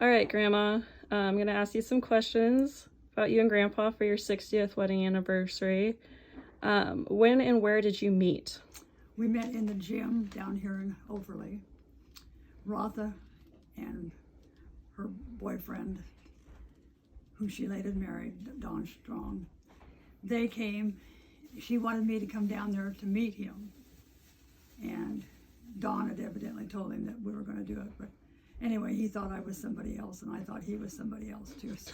All right, Grandma. I'm going to ask you some questions about you and Grandpa for your 60th wedding anniversary. When and where did you meet? We met in the gym down here in Overley. Rotha and her boyfriend, who she later married, Don Strong, they came. She wanted me to come down there to meet him. And Don had evidently told him that we were going to do it. But anyway, he thought I was somebody else, and I thought he was somebody else too. So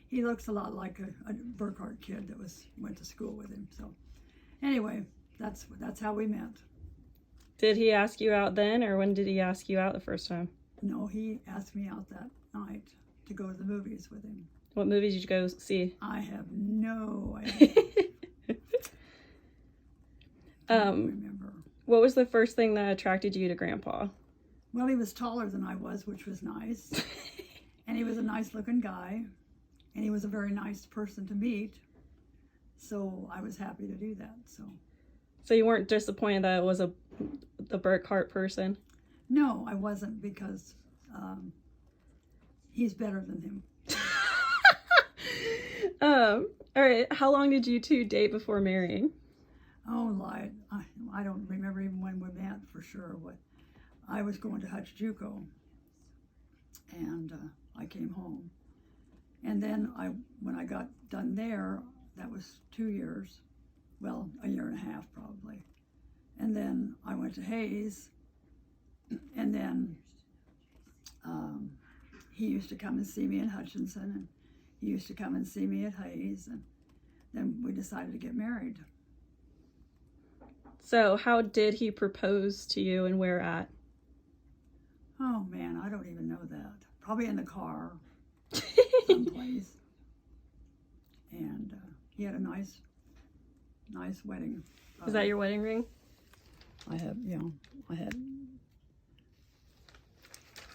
he looks a lot like a Burkhart kid that went to school with him. So anyway, that's how we met. Did he ask you out then, or when did he ask you out the first time? No, he asked me out that night to go to the movies with him. What movies did you go see? I have no idea. I don't remember. What was the first thing that attracted you to Grandpa? Well, he was taller than I was, which was nice. And he was a nice looking guy. And he was a very nice person to meet. So I was happy to do that. So you weren't disappointed that it was the Burkhart person? No, I wasn't, because he's better than him. All right. How long did you two date before marrying? Oh, I don't remember even when we met for sure. I was going to Hutch JUCO, and I came home. And then when I got done there, that was 2 years. Well, a year and a half probably. And then I went to Hayes, and then he used to come and see me in Hutchinson, and he used to come and see me at Hayes, and then we decided to get married. So how did he propose to you, and where at? Oh man, I don't even know that. Probably in the car, someplace. And he had a nice wedding. Is that your wedding ring? I had.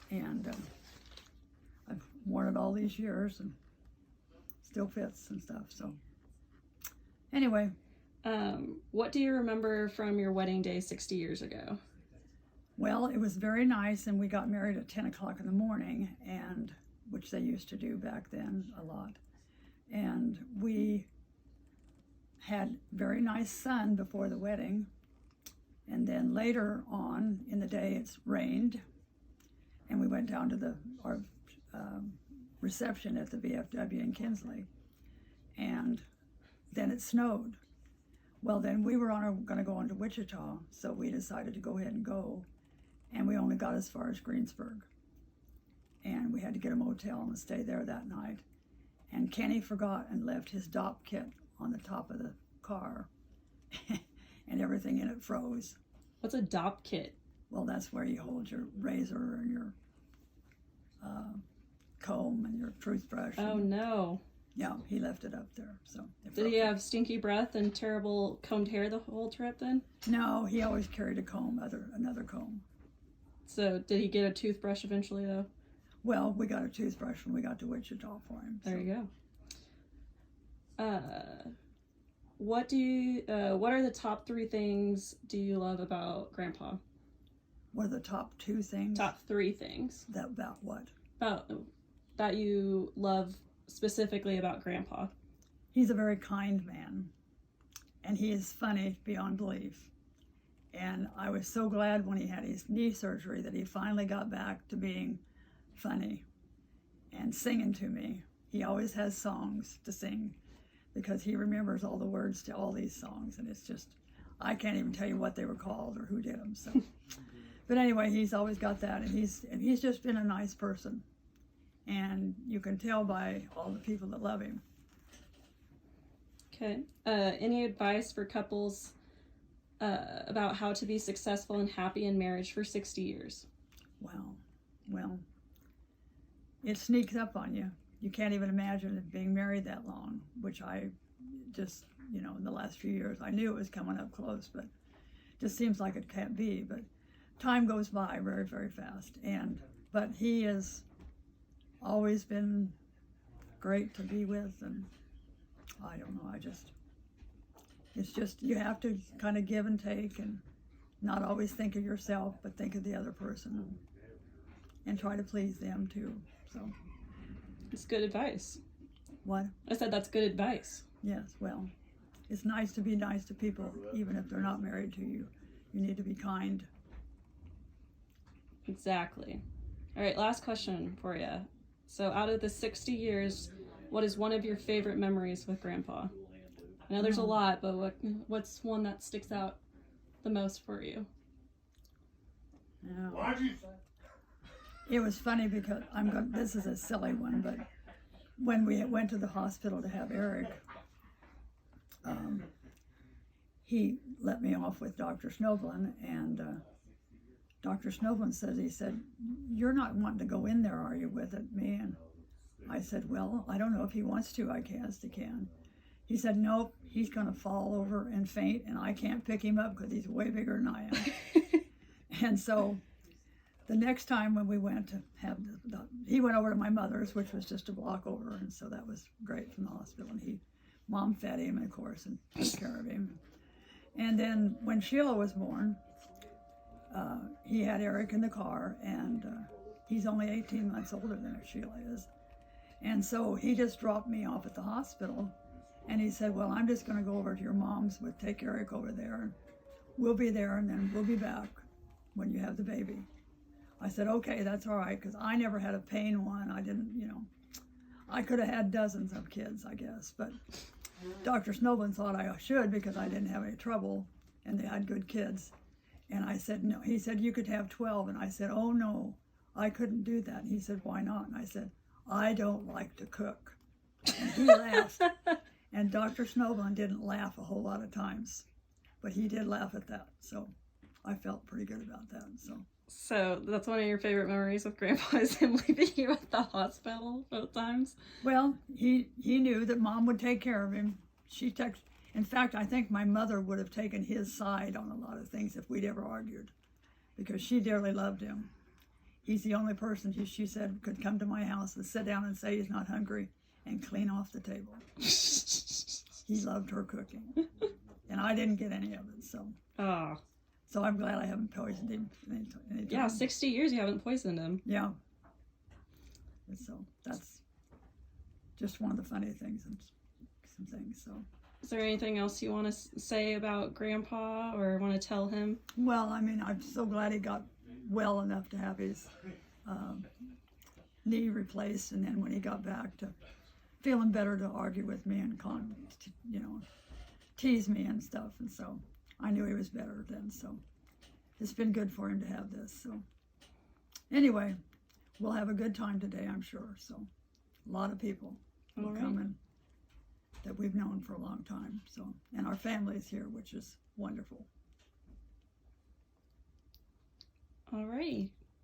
And I've worn it all these years and still fits and stuff. So anyway. What do you remember from your wedding day 60 years ago? Well, it was very nice, and we got married at 10 o'clock in the morning, and which they used to do back then a lot. And we had very nice sun before the wedding, and then later on in the day it's rained, and we went down to our reception at the VFW in Kinsley, and then it snowed. Well, then we were going to go on to Wichita, so we decided to go ahead and go, and we only got as far as Greensburg, and we had to get a motel and stay there that night. And Kenny forgot and left his DOP kit on the top of the car, and everything in it froze. What's a DOP kit? Well, that's where you hold your razor and your comb and your toothbrush. Oh, no. Yeah, he left it up there. So did he have stinky breath and terrible combed hair the whole trip then? No, he always carried a comb, another comb. So did he get a toothbrush eventually though? Well, we got a toothbrush when we got to Wichita for him. There you go. What are the top 3 things do you love about Grandpa? What are the top 2 things? Top 3 things. About what? About that you love specifically about Grandpa. He's a very kind man, and he is funny beyond belief. And I was so glad when he had his knee surgery that he finally got back to being funny and singing to me. He always has songs to sing because he remembers all the words to all these songs, and it's just, I can't even tell you what they were called or who did them. So, but anyway, he's always got that, and he's just been a nice person. And you can tell by all the people that love him. Okay. Any advice for couples about how to be successful and happy in marriage for 60 years? Well, it sneaks up on you. You can't even imagine it being married that long, which I just, in the last few years, I knew it was coming up close, but it just seems like it can't be. But time goes by very, very fast. But he has always been great to be with, and I don't know, it's just, you have to kind of give and take and not always think of yourself, but think of the other person. and try to please them too. So It's good advice. what? I said that's good advice. Yes, well, it's nice to be nice to people, even if they're not married to you. You need to be kind. Exactly. All right, last question for you. So out of the 60 years, what is one of your favorite memories with Grandpa? I know there's a lot, but what's one that sticks out the most for you? It was funny because this is a silly one, but when we went to the hospital to have Eric, he let me off with Dr. Snowblin, and Dr. Snowblin he said, "You're not wanting to go in there, are you, with it, me?" And I said, "Well, I don't know if he wants to. I guess he can." He said, "Nope, he's going to fall over and faint, and I can't pick him up because he's way bigger than I am." And so the next time when we went to have he went over to my mother's, which was just a block over, and so that was great from the hospital. And Mom fed him, of course, and took care of him. And then when Sheila was born, he had Eric in the car, and he's only 18 months older than Sheila is. And so he just dropped me off at the hospital, and he said, "Well, I'm just going to go over to your mom's, but take Eric over there, and we'll be there, and then we'll be back when you have the baby." I said, "Okay, that's all right," because I never had a pain one. I didn't, I could have had dozens of kids, I guess, but Dr. Snowblin thought I should because I didn't have any trouble, and they had good kids. And I said, "No." He said, "You could have 12. And I said, "Oh, no, I couldn't do that." And he said, "Why not?" And I said, "I don't like to cook." And he laughed. And Dr. Snowblin didn't laugh a whole lot of times, but he did laugh at that. So I felt pretty good about that. So that's one of your favorite memories with Grandpa is him leaving you at the hospital both times? Well, he knew that Mom would take care of him. In fact, I think my mother would have taken his side on a lot of things if we'd ever argued, because she dearly loved him. He's the only person she said could come to my house and sit down and say he's not hungry and clean off the table. He loved her cooking, and I didn't get any of it. So I'm glad I haven't poisoned him any time. Yeah, 60 years you haven't poisoned him. Yeah. And so that's just one of the funny things and some things. So. Is there anything else you want to say about Grandpa or want to tell him? Well, I mean, I'm so glad he got well enough to have his knee replaced, and then when he got back to feeling better, to argue with me and tease me and stuff. And so I knew he was better then. So it's been good for him to have this. So anyway, we'll have a good time today, I'm sure. So a lot of people will come in that we've known for a long time. So, and our family's here, which is wonderful. All righty.